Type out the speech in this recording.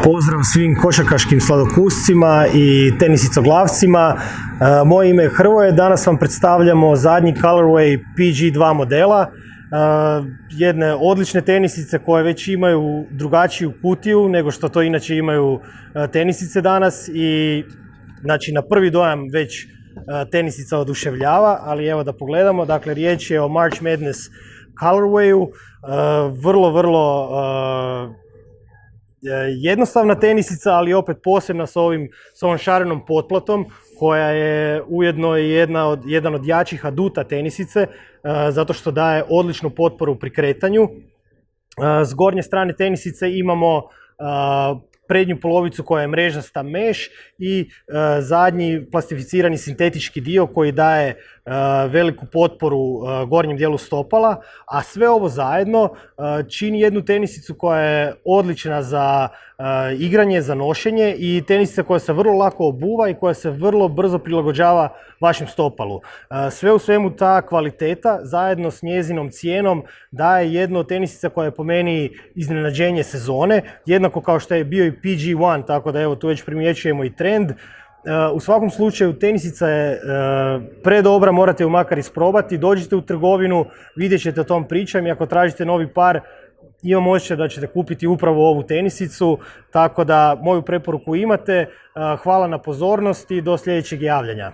Pozdrav svim košarkaškim sladokuscima i tenisicoglavcima. Moje ime je Hrvoje, danas vam predstavljamo zadnji colorway PG2 modela. Jedne odlične tenisice koje već imaju drugačiju kutiju nego što to inače imaju tenisice danas i znači na prvi dojam već tenisica oduševljava, ali evo da pogledamo, dakle riječ je o March Madness colorwayu, vrlo jednostavna tenisica, ali opet posebna s ovom šarenom potplatom koja je ujedno jedan od jačih aduta tenisice zato što daje odličnu potporu pri kretanju. S gornje strane tenisice imamo prednju polovicu koja je mrežasta mesh i zadnji plastificirani sintetički dio koji daje veliku potporu gornjem dijelu stopala, a sve ovo zajedno čini jednu tenisicu koja je odlična za igranje, za nošenje i tenisica koja se vrlo lako obuva i koja se vrlo brzo prilagođava vašem stopalu. Sve u svemu ta kvaliteta zajedno s njezinom cijenom daje jednu od tenisica koja je po meni iznenađenje sezone, jednako kao što je bio i PG1, tako da evo tu već primjećujemo i trend. U svakom slučaju tenisica je predobra, morate ju makar isprobati, dođite u trgovinu, vidjet ćete o tom pričam i ako tražite novi par, imam osjećaj da ćete kupiti upravo ovu tenisicu, tako da moju preporuku imate. Hvala na pozornosti i do sljedećeg javljanja.